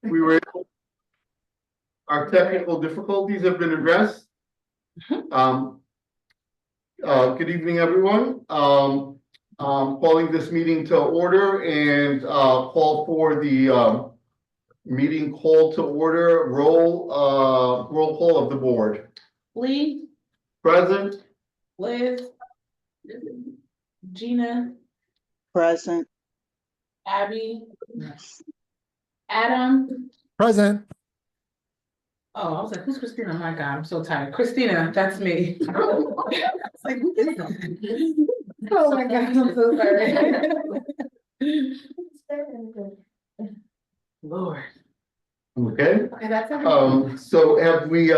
We were our technical difficulties have been addressed. Good evening, everyone. Calling this meeting to order and call for the meeting call to order. Roll call of the board. Lee, Present. Liz, Gina, Present. Abby, Adam. Present. Oh, I was like, who's Christina? Oh my God, I'm so tired. Christina, that's me. It's like, who is that? Oh my God, I'm so sorry. Lord. Okay. Okay, that's everything. So have we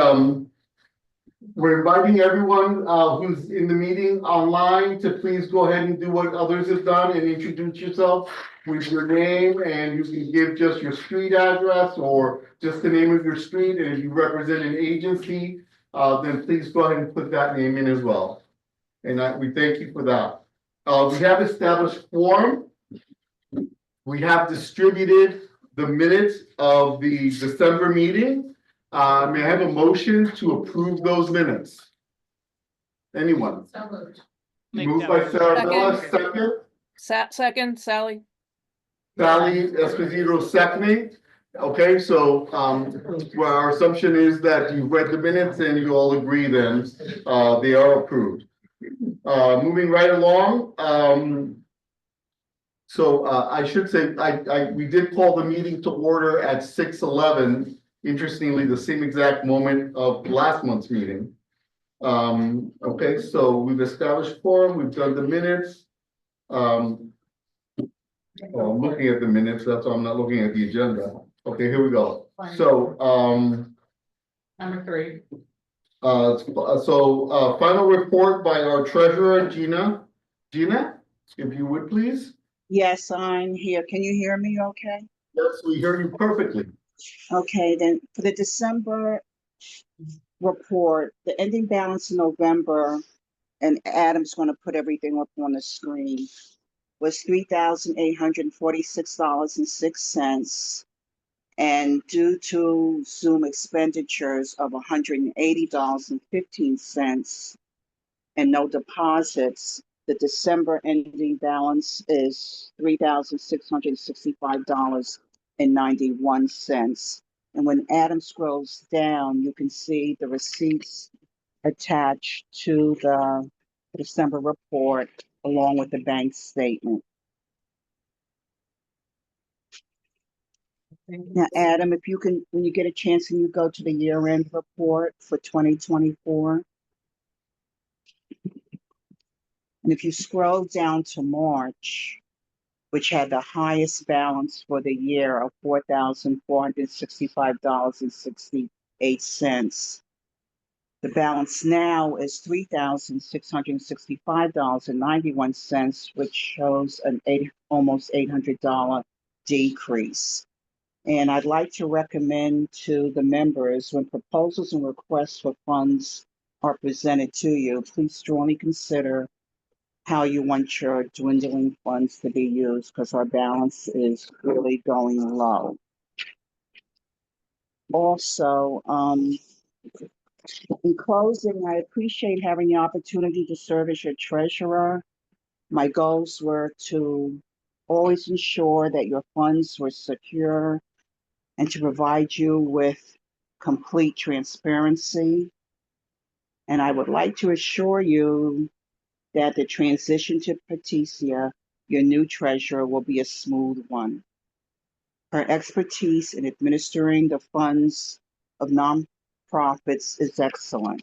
we're inviting everyone who's in the meeting online to please go ahead and do what others have done and introduce yourself with your name, and you can give just your street address or just the name of your street, and if you represent an agency, then please go ahead and put that name in as well. And we thank you for that. We have established quorum. We have distributed the minutes of the December meeting. May I have a motion to approve those minutes? Anyone? So moved. Moved by Sarabella, second. Second, Sally. Sally Esposito seconding. Okay, so well, our assumption is that you've read the minutes and you all agree then they are approved. Moving right along. So I should say we did call the meeting to order at 6:11. Interestingly, the same exact moment of last month's meeting. Okay, so we've established quorum, we've done the minutes. Oh, I'm looking at the minutes, that's why I'm not looking at the agenda. Okay, here we go. So, Number 3. final report by our treasurer, Gina. Gina, if you would please. Yes, I'm here. Can you hear me okay? Yes, we hear you perfectly. Okay, then for the December report, the ending balance in November, and Adam's going to put everything up on the screen, was $3,846.06. And due to Zoom expenditures of $180.15 and no deposits, the December ending balance is $3,665.91. And when Adam scrolls down, you can see the receipts attached to the December report along with the bank statement. Now, Adam, if you can, when you get a chance, can you go to the year-end report for 2024? And if you scroll down to March, which had the highest balance for the year of $4,465.68, the balance now is $3,665.91, which shows an almost $800 decrease. And I'd like to recommend to the members, when proposals and requests for funds are presented to you, please strongly consider how you want your dwindling funds to be used, because our balance is really going low. Also, in closing, I appreciate having the opportunity to serve as your treasurer. My goals were to always ensure that your funds were secure and to provide you with complete transparency. And I would like to assure you that the transition to Patricia, your new treasurer, will be a smooth one. Her expertise in administering the funds of nonprofits is excellent.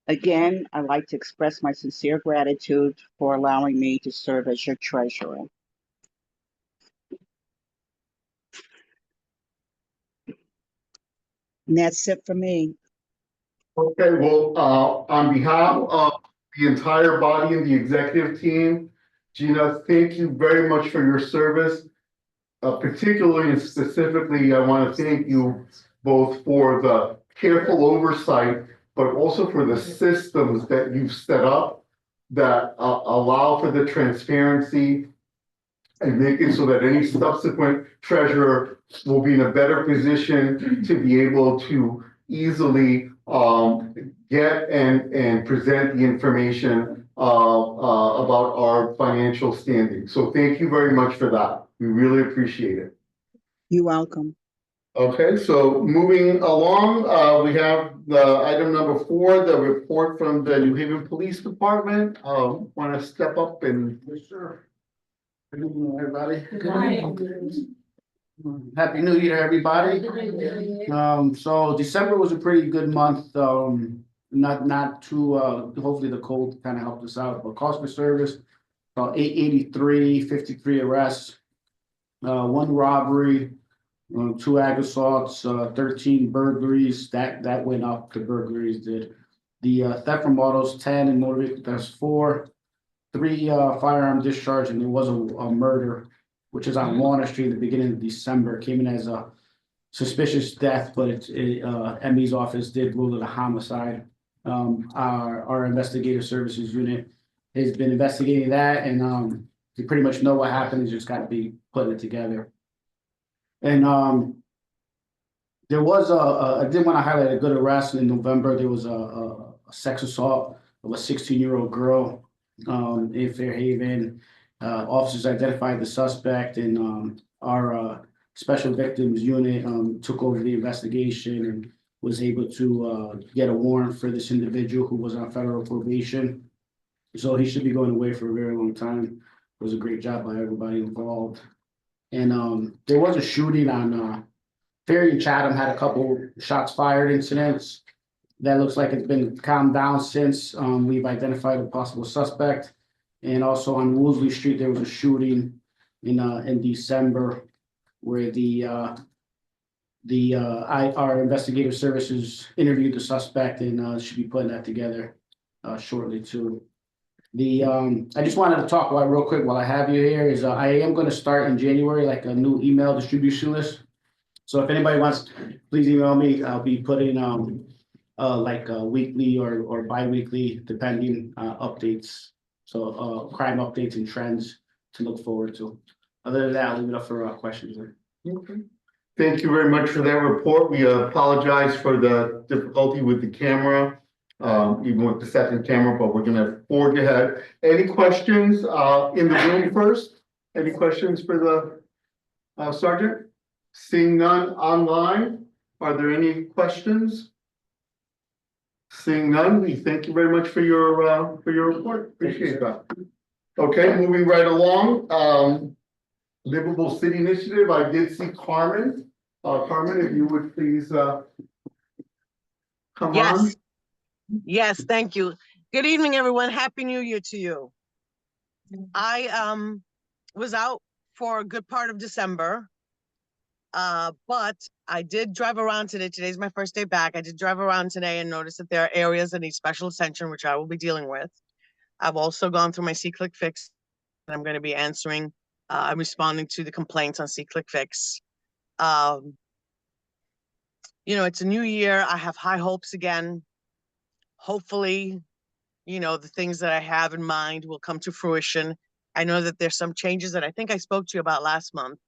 Again, I'd like to express my sincere gratitude for allowing me to serve as your treasurer. And that's it for me. Okay, well, on behalf of the entire body and the executive team, Gina, thank you very much for your service. Particularly and specifically, I want to thank you both for the careful oversight, but also for the systems that you've set up that allow for the transparency and make it so that any subsequent treasurer will be in a better position to be able to easily get and present the information about our financial standing. So thank you very much for that. We really appreciate it. You're welcome. Okay, so moving along, we have the item number 4, the report from the New Haven Police Department. Want to step up and. Yes, sir. Good evening, everybody. Good morning. Happy New Year, everybody. So December was a pretty good month. Not too, hopefully the cold kind of helped us out, but cost of service, 883, 53 arrests, 1 robbery, 2 ag assaults, 13 burglaries. That went up, the burglaries did. The theft from autos, 10, and motor vehicle thefts, 4. 3 firearm discharge, and there was a murder, which is on Warner Street at the beginning of December. Came in as a suspicious death, but ME's office did rule it a homicide. Our investigative services unit has been investigating that, and we pretty much know what happened. It's just got to be putting it together. And there was I did want to highlight a good arrest in November. There was a sex assault of a 16-year-old girl in Fairhaven. Officers identified the suspect, and our special victims unit took over the investigation and was able to get a warrant for this individual who was on federal probation. So he should be going away for a very long time. It was a great job by everybody involved. And there was a shooting on Ferry and Chatham, had a couple shots fired incidents. That looks like it's been calmed down since. We've identified a possible suspect. And also on Woolsey Street, there was a shooting in December where our investigative services interviewed the suspect, and should be putting that together shortly too. I just wanted to talk about real quick while I have you here is I am going to start in January like a new email distribution list. So if anybody wants, please email me. I'll be putting weekly or bi-weekly depending updates. So crime updates and trends to look forward to. Other than that, I'll leave it up for questions. Okay. Thank you very much for that report. We apologize for the difficulty with the camera, even with the second camera, but we're gonna forge ahead. Any questions in the room first? Any questions for the Sergeant? Seeing none online, are there any questions? Seeing none, we thank you very much for your report. Appreciate that. Okay, moving right along. Livable City Initiative, I did see Carmen. Carmen, if you would please come on. Yes, thank you. Good evening, everyone. Happy New Year to you. I was out for a good part of December. But I did drive around today. Today's my first day back. I did drive around today and noticed that there are areas that need special attention, which I will be dealing with. I've also gone through my C-Click Fix, and I'm going to be answering, I'm responding to the complaints on C-Click Fix. You know, it's a new year. I have high hopes again. Hopefully, you know, the things that I have in mind will come to fruition. I know that there's some changes that I think I spoke to you about last month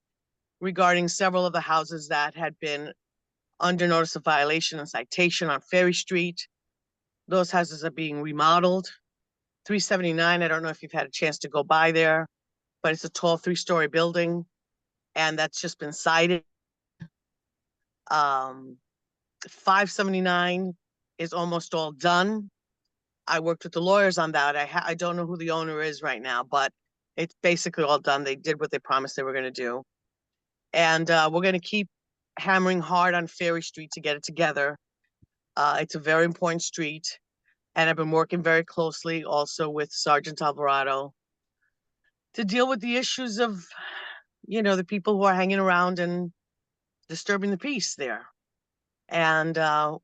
regarding several of the houses that had been under notice of violation and citation on Ferry Street. Those houses are being remodeled. 379, I don't know if you've had a chance to go by there, but it's a tall 3-story building, and that's just been cited. 579 is almost all done. I worked with the lawyers on that. I don't know who the owner is right now, but it's basically all done. They did what they promised they were going to do. And we're going to keep hammering hard on Ferry Street to get it together. It's a very important street. And I've been working very closely also with Sergeant Alvarado to deal with the issues of, you know, the people who are hanging around and disturbing the peace there. And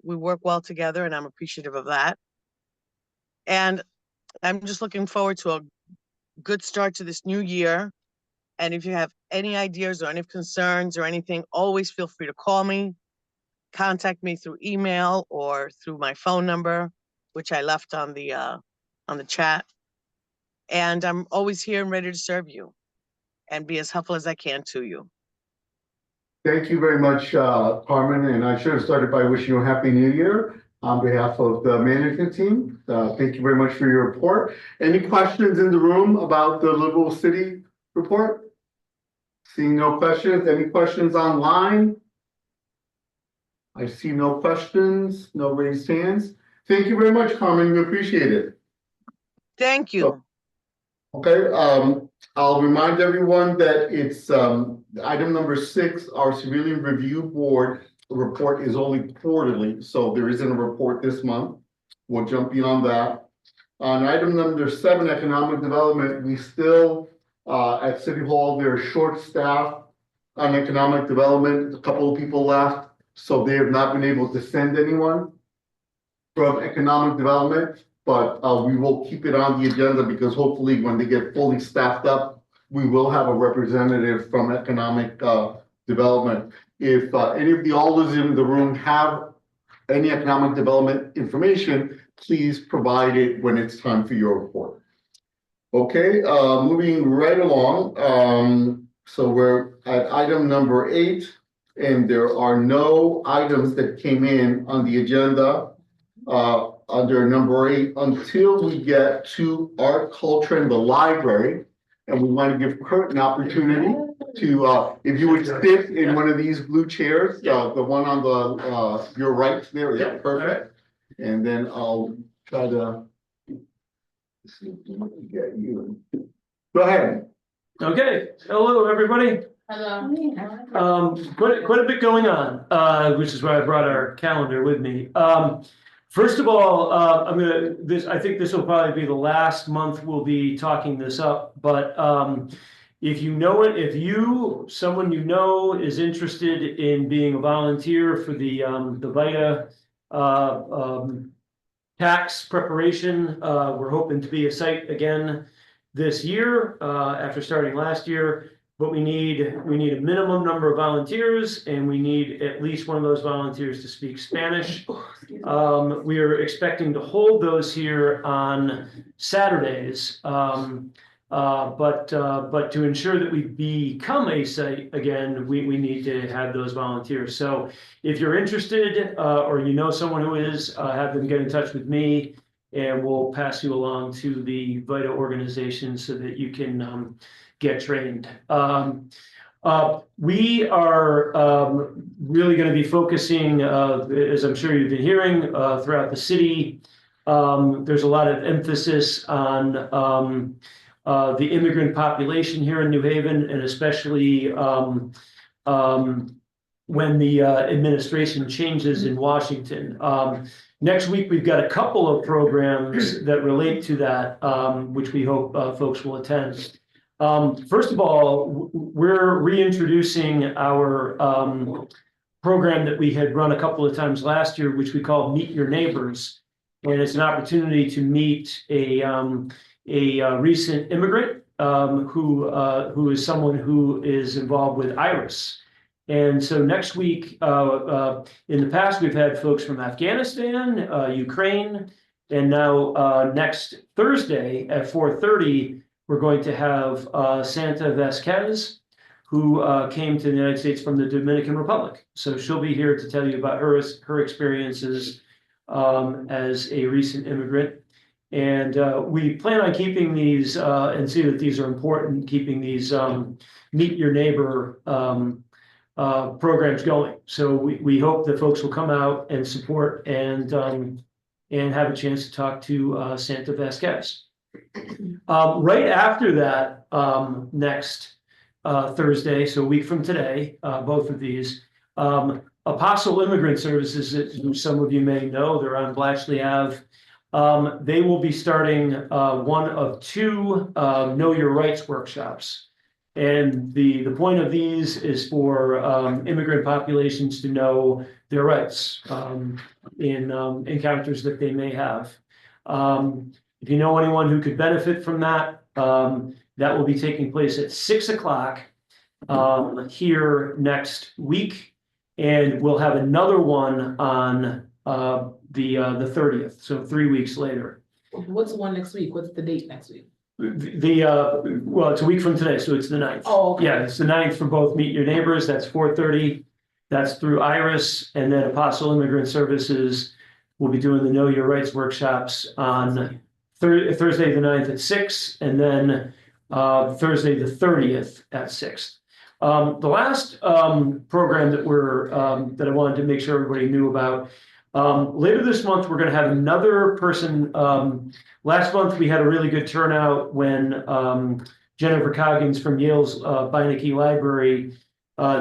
we work well together, and I'm appreciative of that. And I'm just looking forward to a good start to this new year. And if you have any ideas or any concerns or anything, always feel free to call me, contact me through email or through my phone number, which I left on the chat. And I'm always here and ready to serve you. and be as helpful as I can to you. Thank you very much, Carmen, and I should have started by wishing you a happy new year on behalf of the management team. Thank you very much for your report. Any questions in the room about the Liberal City report? Seeing no questions, any questions online? I see no questions, no raised hands. Thank you very much, Carmen, we appreciate it. Thank you. Okay, I'll remind everyone that it's item number 6, our civilian review board report is only quarterly, so there isn't a report this month. We'll jump beyond that. On item number 7, economic development, we still at City Hall, they're short staffed on economic development. A couple of people left, so they have not been able to send anyone from economic development. But we will keep it on the agenda because hopefully when they get fully staffed up, we will have a representative from economic development. If any of the alders in the room have any economic development information, please provide it when it's time for your report. Okay, moving right along. So we're at item number 8, and there are no items that came in on the agenda under number 8 until we get to art, culture, and the library. And we want to give Kurt an opportunity to, if you would sit in one of these blue chairs, the one on the your right there, yeah, perfect. And then I'll try to get you. Go ahead. Okay, hello, everybody. Hello. Quite a bit going on, which is why I brought our calendar with me. First of all, I think this will probably be the last month we'll be talking this up, but if you know it, if someone you know is interested in being a volunteer for the VITA tax preparation, we're hoping to be a site again this year after starting last year. But we need a minimum number of volunteers, and we need at least one of those volunteers to speak Spanish. We are expecting to hold those here on Saturdays, but to ensure that we become a site again, we need to have those volunteers. So if you're interested or you know someone who is, have them get in touch with me, and we'll pass you along to the VITA organization so that you can get trained. We are really going to be focusing, as I'm sure you've been hearing, throughout the city. There's a lot of emphasis on the immigrant population here in New Haven, and especially when the administration changes in Washington. Next week, we've got a couple of programs that relate to that, which we hope folks will attend. First of all, we're reintroducing our program that we had run a couple of times last year, which we call Meet Your Neighbors. And it's an opportunity to meet a recent immigrant who is someone who is involved with IRIS. And so next week, in the past, we've had folks from Afghanistan, Ukraine, and now next Thursday at 4:30, we're going to have Santa Vasquez, who came to the United States from the Dominican Republic. So she'll be here to tell you about her experiences as a recent immigrant. And we plan on keeping these, and see that these are important, keeping these Meet Your Neighbor programs going. So we hope that folks will come out and support and have a chance to talk to Santa Vasquez. Right after that, next Thursday, so a week from today, both of these, Apostle Immigrant Services, who some of you may know, they're on Blatchley Ave. They will be starting one of 2 Know Your Rights workshops. And the point of these is for immigrant populations to know their rights in encounters that they may have. If you know anyone who could benefit from that, that will be taking place at 6 o'clock here next week. And we'll have another one on the 30th, so 3 weeks later. What's the one next week? What's the date next week? Well, it's a week from today, so it's the 9th. Oh, okay. Yeah, it's the 9th for both Meet Your Neighbors, that's 4:30. That's through Iris, and then Apostle Immigrant Services will be doing the Know Your Rights workshops on Thursday, the 9th at 6, and then Thursday, the 30th at 6. The last program that I wanted to make sure everybody knew about, later this month, we're gonna have another person. Last month, we had a really good turnout when Jennifer Coggins from Yale's Beinecke Library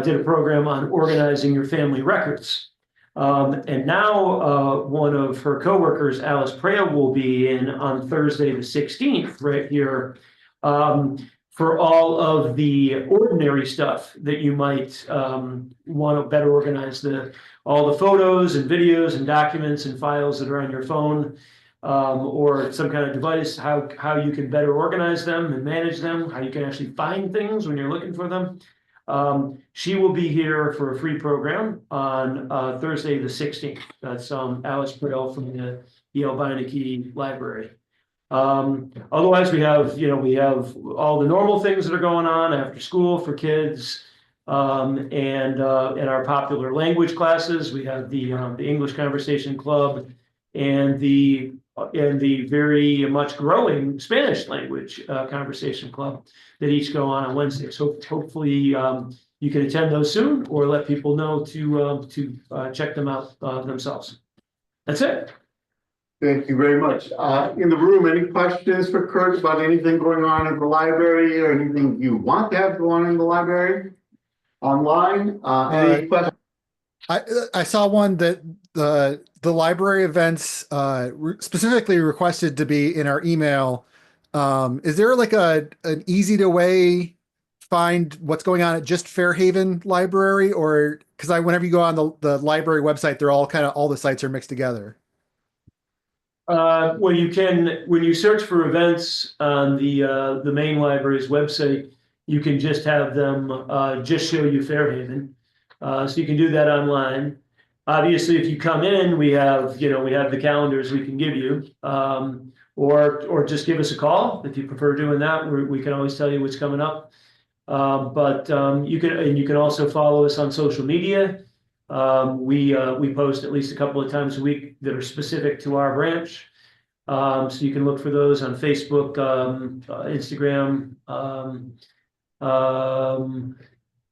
did a program on organizing your family records. And now one of her coworkers, Alice Prea, will be in on Thursday, the 16th, right here, for all of the ordinary stuff that you might want to better organize all the photos and videos and documents and files that are on your phone, or some kind of device, how you can better organize them and manage them, how you can actually find things when you're looking for them. She will be here for a free program on Thursday, the 16th. That's Alice Priddle from the Yale Beinecke Library. Otherwise, we have all the normal things that are going on after school for kids, and our popular language classes. We have the English Conversation Club and the very much growing Spanish language conversation club that each go on Wednesday. So hopefully you can attend those soon, or let people know to check them out themselves. That's it. Thank you very much. In the room, any questions for Kurt about anything going on in the library or anything you want to have go on in the library? Online, any questions? I saw one that the library events specifically requested to be in our email. Is there like an easy to way find what's going on at just Fairhaven Library, or because whenever you go on the library website, they're all all the sites are mixed together. Well, you can, when you search for events on the main library's website, you can just have them just show you Fairhaven. So you can do that online. Obviously, if you come in, we have the calendars we can give you, or just give us a call if you prefer doing that. We can always tell you what's coming up. But you can also follow us on social media. We post at least a couple of times a week that are specific to our branch. So you can look for those on Facebook, Instagram.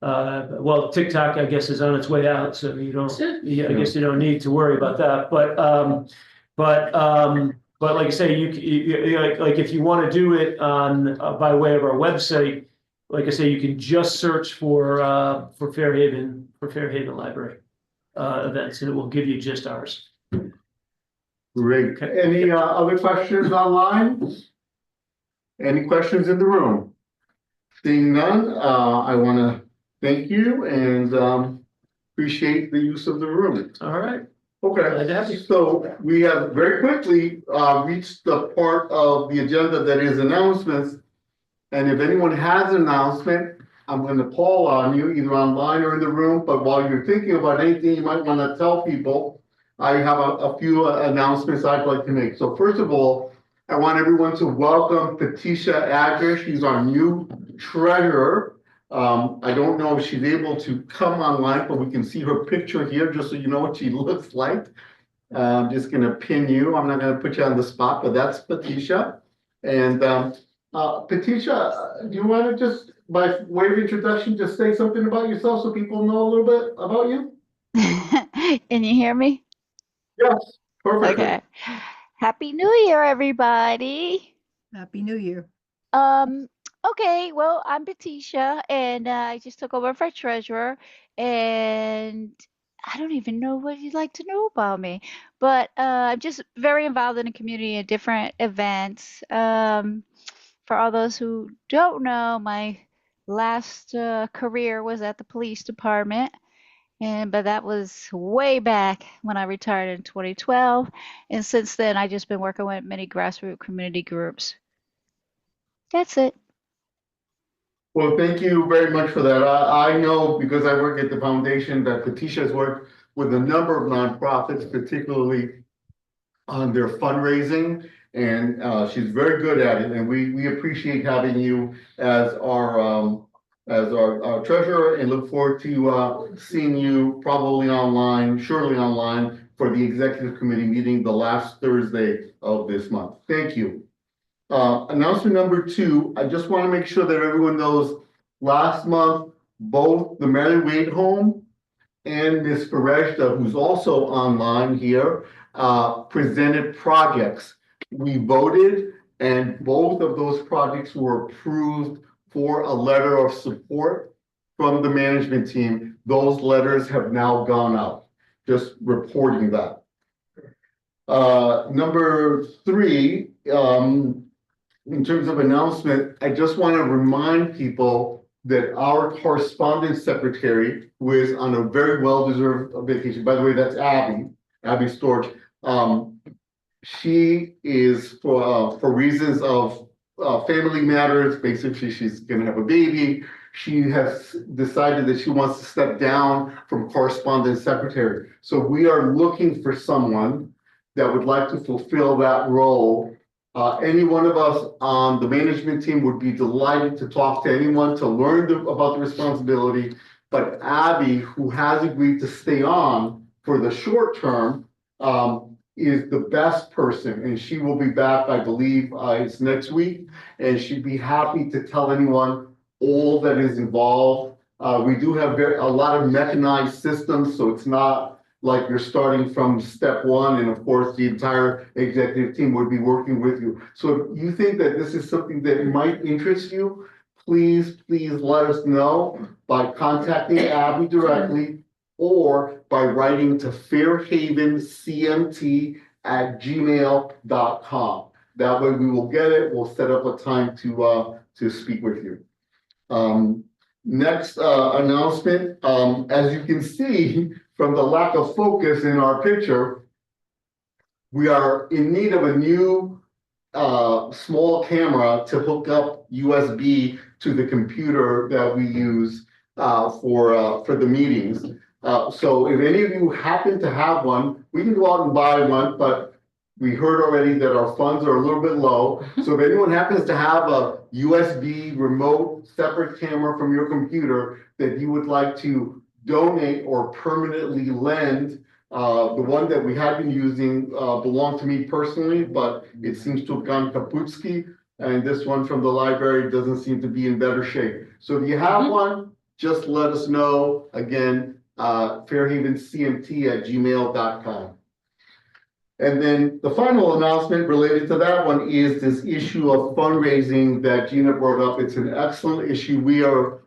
Well, TikTok, I guess, is on its way out, so I guess you don't need to worry about that. But like I say, like if you want to do it on by way of our website, like I say, you can just search for Fairhaven Library events, and it will give you just ours. Great. Any other questions online? Any questions in the room? Seeing none, I want to thank you and appreciate the use of the room. All right. Glad to have Okay, you. so we have very quickly reached the part of the agenda that is announcements. And if anyone has an announcement, I'm going to call on you either online or in the room. But while you're thinking about anything you might want to tell people, I have a few announcements I'd like to make. So first of all, I want everyone to welcome Patricia Adler. She's our new treasurer. I don't know if she's able to come online, but we can see her picture here just so you know what she looks like. I'm just going to pin you. I'm not going to put you on the spot, but that's Patricia. And Patricia, do you want to just, by way of introduction, just say something about yourself so people know a little bit about you? Can you hear me? Yes, perfect. Okay. Happy New Year, everybody. Happy New Year. Okay, well, I'm Patricia, and I just took over for treasurer, and I don't even know what you'd like to know about me, but I'm just very involved in the community at different events. For all those who don't know, my last career was at the police department. But that was way back when I retired in 2012. And since then, I've just been working with many grassroots community groups. That's it. Well, thank you very much for that. I know because I work at the foundation that Patricia has worked with a number of nonprofits, particularly on their fundraising And she's very good at it, and we appreciate having you as our treasurer, and look forward to seeing you probably online, surely online, for the executive committee meeting the last Thursday of this month. Thank you. Announcement number 2, I just want to make sure that everyone knows, last month, both the Mary Wade home and Ms. Fereshta, who's also online here, presented projects. We voted, and both of those projects were approved for a letter of support from the management team. Those letters have now gone out, just reporting that. Number 3, in terms of announcement, I just want to remind people that our correspondence secretary, who is on a very well-deserved vacation, by the way, that's Abby Storch. She is for reasons of family matters, basically she's gonna have a baby. She has decided that she wants to step down from correspondence secretary. So we are looking for someone that would like to fulfill that role. Any one of us on the management team would be delighted to talk to anyone to learn about the responsibility. But Abby, who has agreed to stay on for the short term, is the best person, and she will be back, I believe, it's next week, and she'd be happy to tell anyone all that is involved. We do have a lot of mechanized systems, so it's not like you're starting from step 1, and of course the entire executive team would be working with you. So if you think that this is something that might interest you, please let us know by contacting Abby directly or by writing to fairhavencmt@gmail.com. That way we will get it. We'll set up a time to speak with you. Next announcement, as you can see from the lack of focus in our picture, we are in need of a new small camera to hook up USB to the computer that we use for the meetings. So if any of you happen to have one, we can go out and buy one, but we heard already that our funds are a little bit low. So if anyone happens to have a USB remote separate camera from your computer that you would like to donate or permanently lend, the one that we had been using belonged to me personally, but it seems to have gone kaputski, and this one from the library doesn't seem to be in better shape. So if you have one, just let us know. Again, fairhavencmt@gmail.com. And then the final announcement related to that one is this issue of fundraising that Gina brought up. It's an excellent issue. We are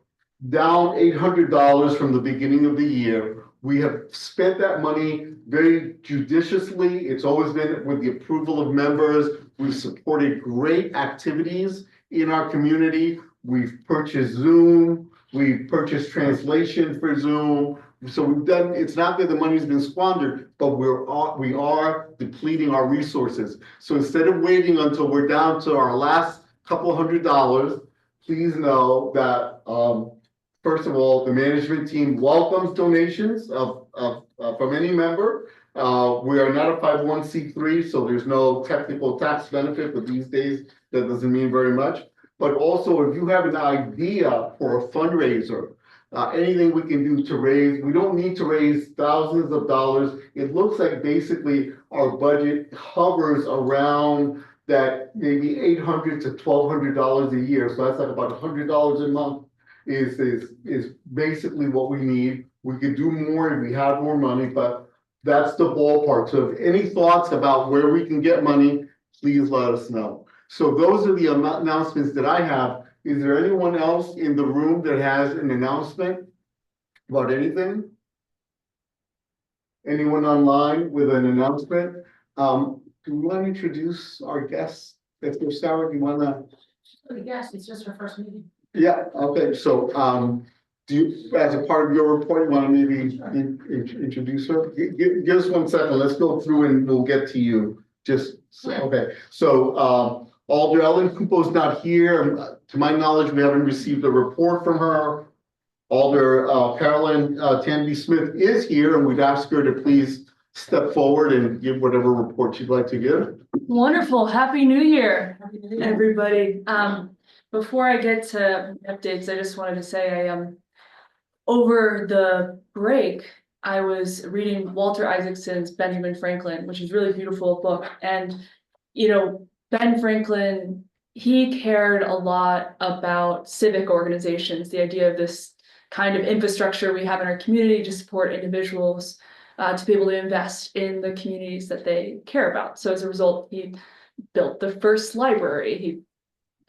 down $800 from the beginning of the year. We have spent that money very judiciously. It's always been with the approval of members. We've supported great activities in our community. We've purchased Zoom. We've purchased translation for Zoom. So we've done, it's not that the money's been squandered, but we are depleting our resources. So instead of waiting until we're down to our last couple $100, please know that, first of all, the management team welcomes donations from any member. We are not a 501c3, so there's no technical tax benefit, but these days that doesn't mean very much. But also, if you have an idea for a fundraiser, anything we can do to raise, we don't need to raise thousands of dollars. It looks like basically our budget hovers around that maybe $800 to $1,200 a year. So that's like about $100 a month is basically what we need. We could do more if we had more money, but that's the ballpark. So if any thoughts about where we can get money, please let us know. So those are the announcements that I have. Is there anyone else in the room that has an announcement about anything? Anyone online with an announcement? Do we want to introduce our guests? If there's Sarah, do you want to? Yes, it's just her first meeting. Yeah, okay, so do you, as a part of your report, you want to maybe introduce her? Give us 1 second, let's go through and we'll get to you. Okay, so Alder Ellen Kupo's not here. To my knowledge, we haven't received a report from her. Alder Carolyn Tanby Smith is here, and we've asked her to please step forward and give whatever report you'd like to give. Wonderful. Happy New Year, everybody. Before I get to updates, I just wanted to say over the break, I was reading Walter Isaacson's Benjamin Franklin, which is a really beautiful book. And, Ben Franklin, he cared a lot about civic organizations, the idea of this kind of infrastructure we have in our community to support individuals to be able to invest in the communities that they care about. So as a result, he built the first library. He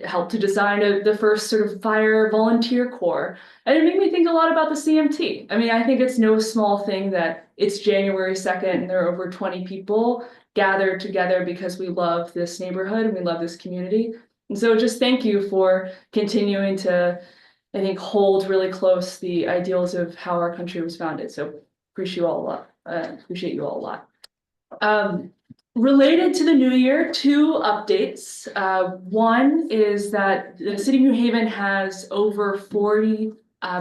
helped to design the first sort of fire volunteer corps. And it made me think a lot about the CMT. I mean, I think it's no small thing that it's January 2nd and there are over 20 people gathered together because we love this neighborhood and we love this community. And so just thank you for continuing to, I think, hold really close the ideals of how our country was founded. So appreciate you all a lot. Appreciate you all a lot. Related to the new year, 2 updates. One is that the City of New Haven has over 40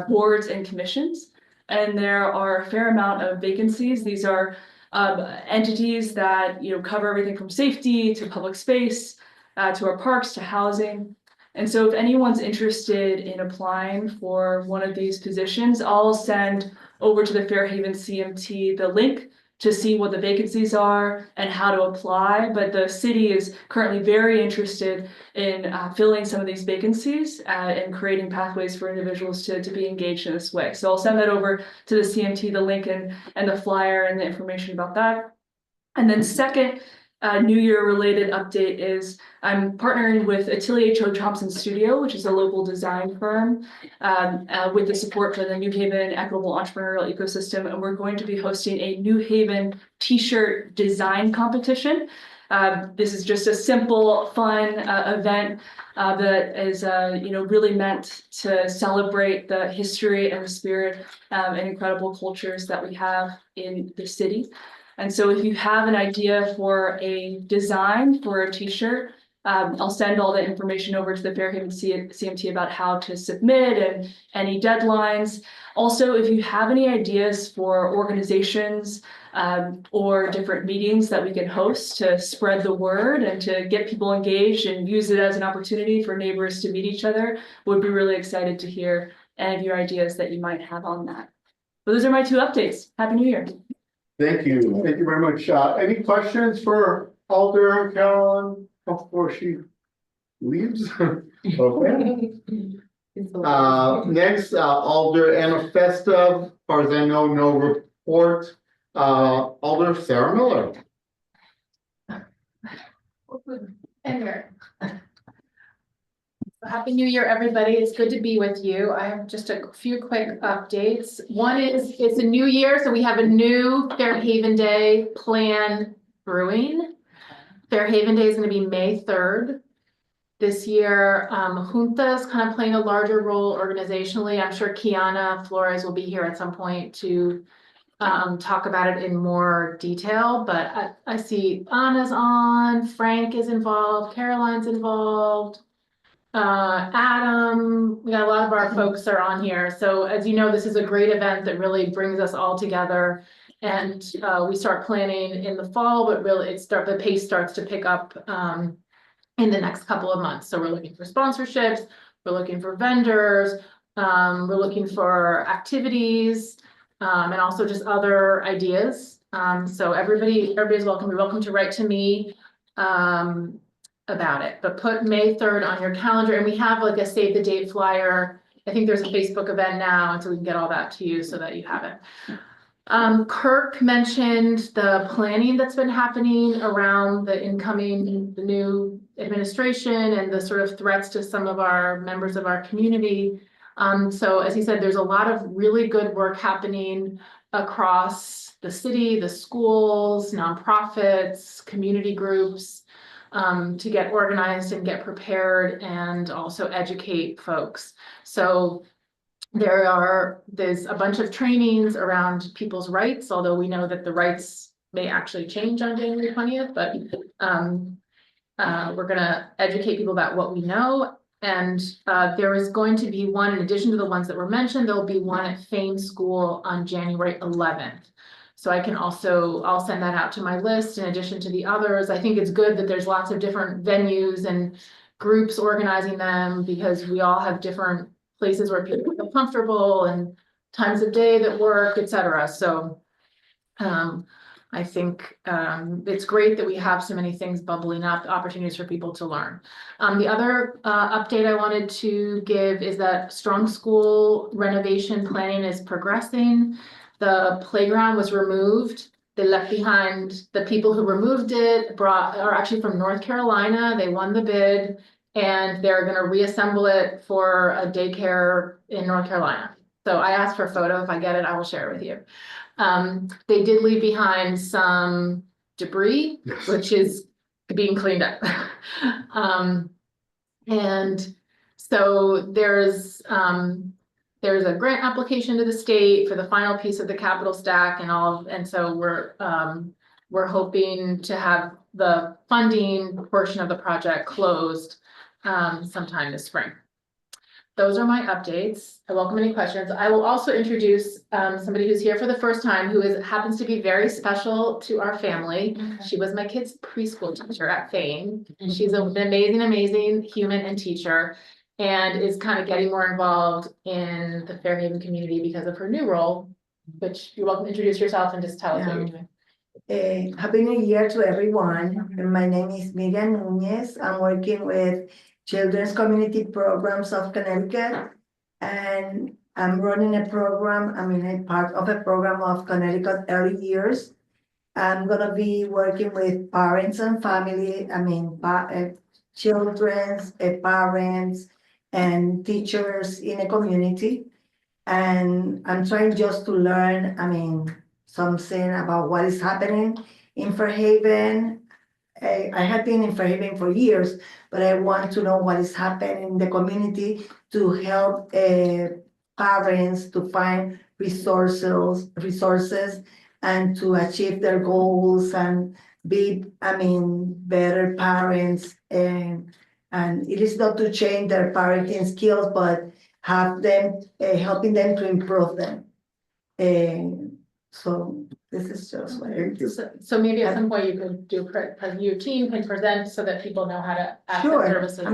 boards and commissions, and there are a fair amount of vacancies. These are entities that cover everything from safety to public space to our parks to housing. And so if anyone's interested in applying for one of these positions, I'll send over to the Fairhaven CMT the link to see what the vacancies are and how to apply. But the city is currently very interested in filling some of these vacancies and creating pathways for individuals to be engaged in this way. So I'll send that over to the CMT, the link and the flyer and the information about that. And then second, New Year related update is I'm partnering with Atelier Cho Thompson Studio, which is a local design firm, with the support for the New Haven Equitable Entrepreneurial Ecosystem. And we're going to be hosting a New Haven t-shirt design competition. This is just a simple, fun event that is really meant to celebrate the history and the spirit and incredible cultures that we have in the city. And so if you have an idea for a design for a t-shirt, I'll send all the information over to the Fairhaven CMT about how to submit and any deadlines. Also, if you have any ideas for organizations or different meetings that we can host to spread the word and to get people engaged and use it as an opportunity for neighbors to meet each other, would be really excited to hear any of your ideas that you might have on that. But those are my 2 updates. Happy New Year. Thank you. Thank you very much. Any questions for Alder Carolyn before she leaves? Okay. Next, Alder Anna Festa, as far as I know, no report. Alder Sarah Miller. Happy New Year, everybody. It's good to be with you. I have just a few quick updates. One is it's a new year, so we have a new Fairhaven Day plan brewing. Fairhaven Day is going to be May 3rd. This year, Junta is kind of playing a larger role organizationally. I'm sure Kiana Flores will be here at some point to talk about it in more detail, but I see Anna's on, Frank is involved, Caroline's involved. Adam, we got a lot of our folks are on here. So as you know, this is a great event that really brings us all together. And we start planning in the fall, but really the pace starts to pick up in the next couple of months. So we're looking for sponsorships, we're looking for vendors, we're looking for activities, and also just other ideas. So everybody's welcome. You're welcome to write to me about it, but put May 3rd on your calendar, and we have like a save the date flyer. I think there's a Facebook event now, and so we can get all that to you so that you have it. Kirk mentioned the planning that's been happening around the new administration and the sort of threats to some of our members of our community. So as he said, there's a lot of really good work happening across the city, the schools, nonprofits, community groups, to get organized and get prepared and also educate folks. So there's a bunch of trainings around people's rights, although we know that the rights may actually change on January 20th, but we're gonna educate people about what we know. And there is going to be one, in addition to the ones that were mentioned, there'll be one at Fame School on January 11th. So I can also, I'll send that out to my list in addition to the others. I think it's good that there's lots of different venues and groups organizing them because we all have different places where people feel comfortable and times of day that work, et cetera. So I think it's great that we have so many things bubbling up, opportunities for people to learn. The other update I wanted to give is that Strong School renovation planning is progressing. The playground was removed. They left behind, the people who removed it are actually from North Carolina. They won the bid and they're gonna reassemble it for a daycare in North Carolina. So I asked for a photo. If I get it, I will share it with you. They did leave behind some debris, Yes. which is being cleaned up. And so there's a grant application to the state for the final piece of the capital stack and all, and so we're hoping to have the funding portion of the project closed sometime this spring. Those are my updates. I welcome any questions. I will also introduce somebody who's here for the first time who happens to be very special to our family. She was my kid's preschool teacher at Fane. She's an amazing human and teacher and is kind of getting more involved in the Fairhaven community because of her new role, which you're welcome to introduce yourself and just tell us what you're doing. Happy New Year to everyone. My name is Miriam Nunez. I'm working with Children's Community Programs of Connecticut. And I'm running a program, a part of a program of Connecticut Early Years. I'm gonna be working with parents and family, children's, parents, and teachers in a community. And I'm trying just to learn, something about what is happening in Fairhaven. I have been in Fairhaven for years, but I want to know what is happening in the community to help parents to find resources and to achieve their goals and be, better parents. And it is not to change their parenting skills, but have them, helping them to improve them. So this is just what I. So maybe at some point you could do, your team can present so that people know how to access Sure, services.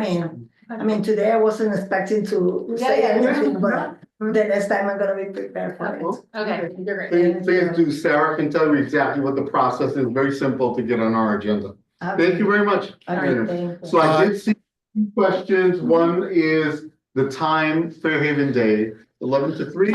Today I wasn't expecting to say Yeah. anything, but the next time I'm gonna be prepared for it. Okay, you're great. Please do. Sarah can tell you exactly what the process is. Very simple to get on our agenda. Thank you very much. Okay, thank you. So I did see two questions. One is the time, Fairhaven Day, 11 to 3.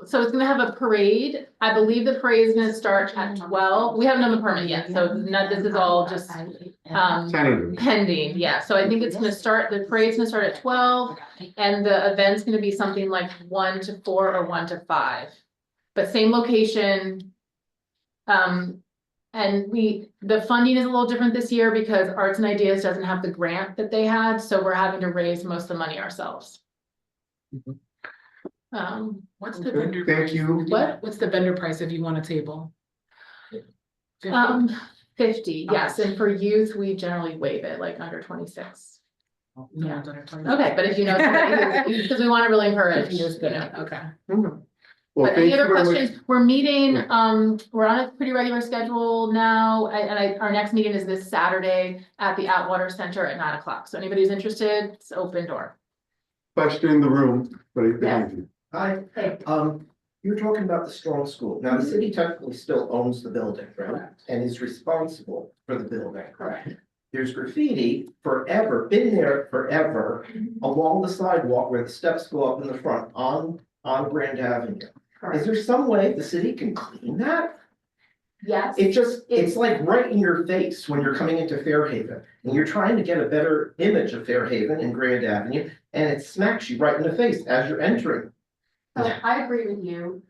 So it's gonna have a parade. I believe the parade is gonna start at 12. We haven't done the permit yet, so this is all just Tentative. pending. Yeah, so I think it's gonna start, the parade's gonna start at 12 and the event's gonna be something like 1 to 4 or 1 to 5. But same location. And the funding is a little different this year because Arts and Ideas doesn't have the grant that they had, so we're having to raise most of the money ourselves. What's the vendor? Thank price? you. What's the vendor price if you want a table? 50, yes, and for youth, we generally waive it, like under 26. Yeah. Okay, but if you know, because we want to really encourage. Okay. Well, But thank any you other very much. questions? We're meeting, we're on a pretty regular schedule now, our next meeting is this Saturday at the Atwater Center at 9 o'clock. So anybody who's interested, it's open door. Question in the room, right behind you. Hi, you were talking about the Strong School. Now, the city technically still owns the building, right? Correct. And is responsible for the building. Correct. There's graffiti forever, been there forever, along the sidewalk where the steps go up in the front on Grand Avenue. Is there some way the city can clean that? Yes. It's like right in your face when you're coming into Fairhaven. And you're trying to get a better image of Fairhaven and Grand Avenue, and it smacks you right in the face as you're entering. So I agree with you.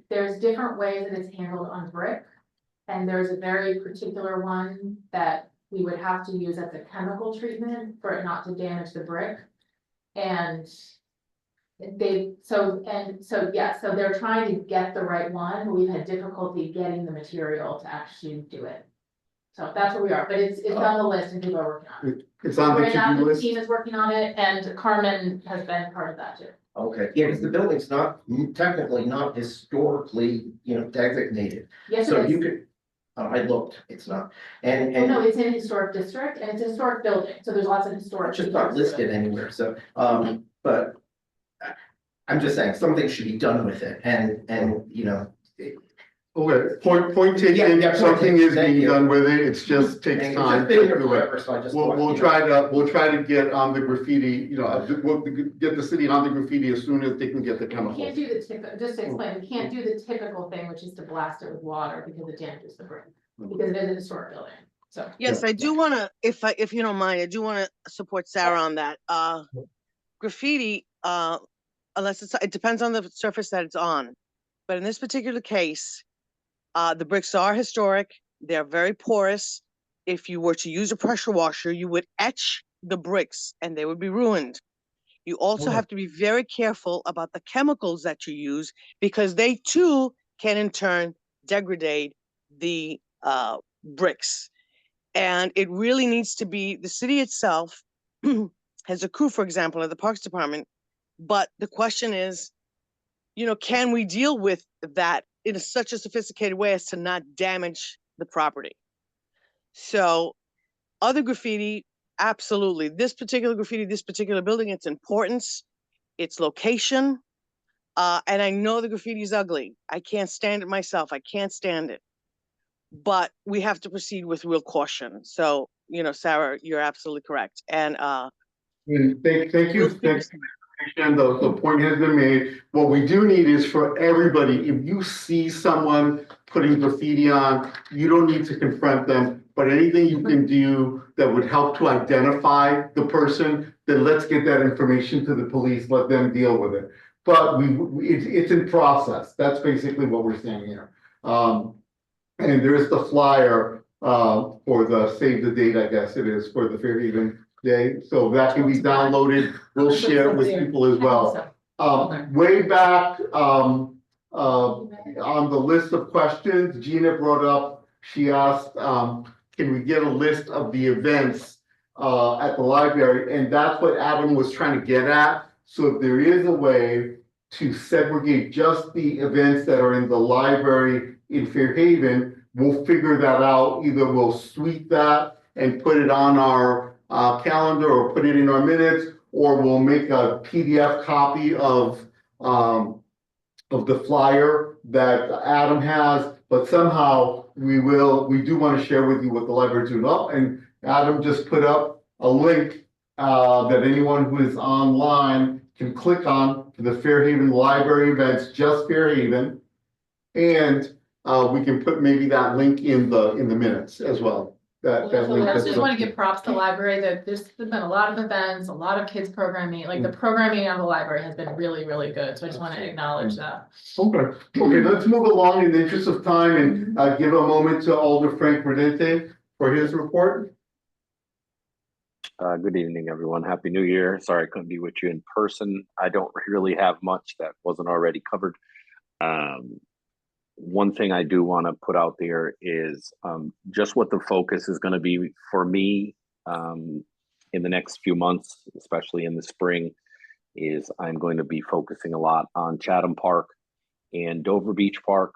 There's different ways that it's handled on brick. And there's a very particular one that we would have to use as a chemical treatment for it not to damage the brick. And so they're trying to get the right one, but we've had difficulty getting the material to actually do it. So that's where we are, but it's on the list and people are working on it. It's on the Right now, to-do the list. team is working on it and Carmen has been part of that too. Okay, yeah, because the building's not, technically not historically, designated. Yes, So it you is. could, I looked, it's not, and, Oh, no, and it's in a historic district and it's a historic building, so there's lots of historic. it's just not features to it. listed anywhere, so, but I'm just saying, something should be done with it, and, Okay, point Yeah, taken, yeah, point something taken. is Thank being you. done with it, it's just takes and it's time. just been here You're right. forever, so I just. We'll thought, we'll try to get on the graffiti, we'll get the city on the graffiti as soon as they can get the We chemicals. can't do the typical, just to explain, we can't do the typical thing, which is to blast it with water because it damages the brick. Because it is a historic building, so. Yes, I do wanna, if you don't mind, I do wanna support Sarah on that. Graffiti, unless it depends on the surface that it's on. But in this particular case, the bricks are historic, they're very porous. If you were to use a pressure washer, you would etch the bricks and they would be ruined. You also have to be very careful about the chemicals that you use because they too can in turn degrade the bricks. And it really needs to be, the city itself has a crew, for example, at the Parks Department. But the question is, can we deal with that in such a sophisticated way as to not damage the property? So other graffiti, absolutely. This particular graffiti, this particular building, its importance, its location, and I know the graffiti is ugly. I can't stand it myself. I can't stand it. But we have to proceed with real caution. So, Sarah, you're absolutely correct. And Thank you, and the point has been made. What we do need is for everybody, if you see someone putting graffiti on, you don't need to confront them, but anything you can do that would help to identify the person, then let's get that information to the police, let them deal with it. But it's in process. That's basically what we're saying here. And there's the flyer for the save the date, I guess it is, for the Fairhaven Day. So that can be downloaded. We'll share it with people as well. Way back on the list of questions, Gina brought up, she asked, can we get a list of the events at the library? And that's what Adam was trying to get at. So if there is a way to segregate just the events that are in the library in Fairhaven, we'll figure that out. Either we'll suite that and put it on our calendar or put it in our minutes, or we'll make a PDF copy of the flyer that Adam has. But somehow we do want to share with you what the library is doing. Oh, and Adam just put up a link that anyone who is online can click on for the Fairhaven Library events, just Fairhaven. And we can put maybe that link in the minutes as well. That link. I just want to give props to the library that there's been a lot of events, a lot of kids programming, like the programming of the library has been really, really good. So I just want to acknowledge that. Okay, let's move along in the interest of time and give a moment to Alder Frank Redente for his report. Good evening, everyone. Happy New Year. Sorry I couldn't be with you in person. I don't really have much that wasn't already covered. One thing I do want to put out there is just what the focus is going to be for me in the next few months, especially in the spring, is I'm going to be focusing a lot on Chatham Park and Dover Beach Park.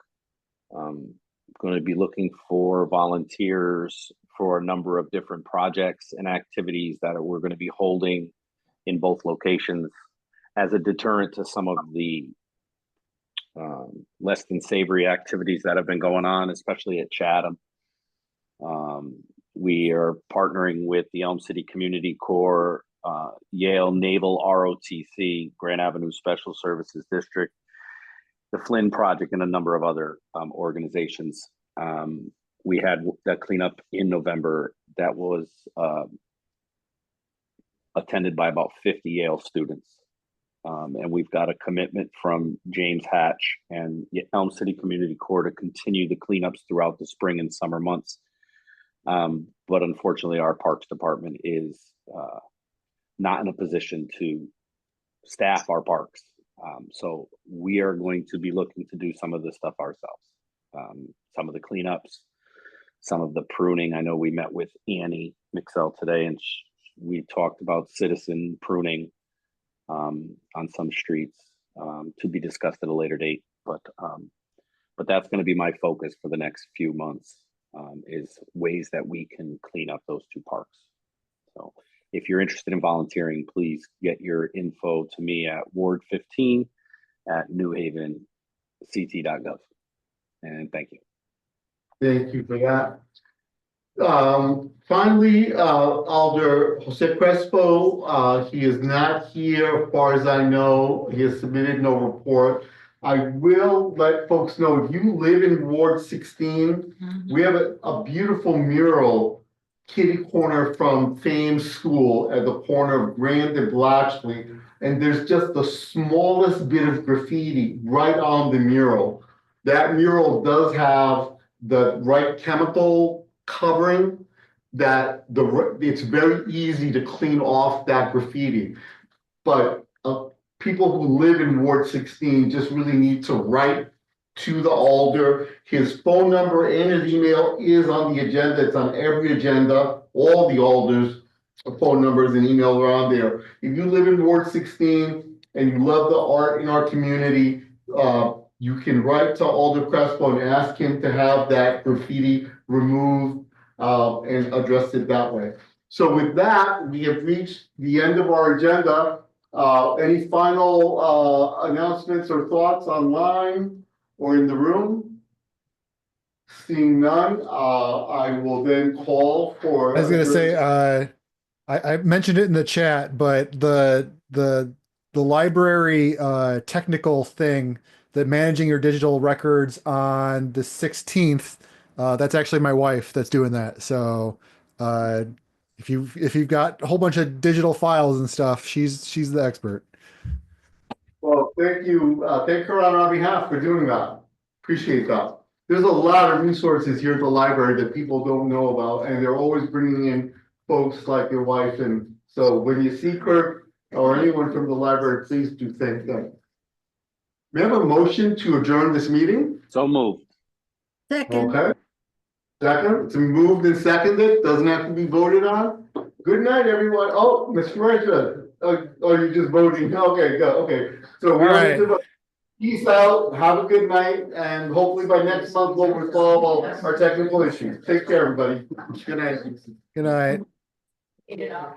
I'm going to be looking for volunteers for a number of different projects and activities that we're going to be holding in both locations as a deterrent to some of the less than savory activities that have been going on, especially at Chatham. We are partnering with the Elm City Community Corps, Yale Naval ROTC, Grand Avenue Special Services District, the Flynn Project, and a number of other organizations. We had that cleanup in November that was attended by about 50 Yale students. And we've got a commitment from James Hatch and Elm City Community Corps to continue the cleanups throughout the spring and summer months. But unfortunately, our Parks Department is not in a position to staff our parks. So we are going to be looking to do some of this stuff ourselves. Some of the cleanups, some of the pruning. I know we met with Annie Mixell today and we talked about citizen pruning. on some streets, to be discussed at a later date. But that's going to be my focus for the next few months, is ways that we can clean up those two parks. So if you're interested in volunteering, please get your info to me at Ward 15 at newhavenct.gov. And thank you. Thank you for that. Finally, Alder Jose Crespo, he is not here as far as I know. He has submitted no report. I will let folks know, if you live in Ward 16, we have a beautiful mural kitty corner from Thames School at the corner of Grand and Blatchley. And there's just the smallest bit of graffiti right on the mural. That mural does have the right chemical covering that it's very easy to clean off that graffiti. But people who live in Ward 16 just really need to write to the alder. His phone number and his email is on the agenda. It's on every agenda. All the alders' phone numbers and emails are on there. If you live in Ward 16 and you love the art in our community, you can write to Alder Crespo and ask him to have that graffiti removed and address it that way. So with that, we have reached the end of our agenda. Any final announcements or thoughts online or in the room? Seeing none, I will then call for. I was gonna say, I mentioned it in the chat, but the library technical thing, that managing your digital records on the 16th, that's actually my wife that's doing that. So if you've got a whole bunch of digital files and stuff, she's the expert. Well, thank you. Thank her on our behalf for doing that. Appreciate that. There's a lot of resources here at the library that people don't know about, and they're always bringing in folks like your wife. And so when you see Kirk or anyone from the library, please do thank them. We have a motion to adjourn this meeting. So moved. Second. Okay. Second, it's moved and seconded, doesn't have to be voted on. Good night, everyone. Oh, Mr. Richard, oh, you're just voting. Okay, go. Okay. So we're All right. Peace out. Have a good night, and hopefully by next month we'll resolve all our technical issues. Take care, everybody. Good night. Good night. Yeah.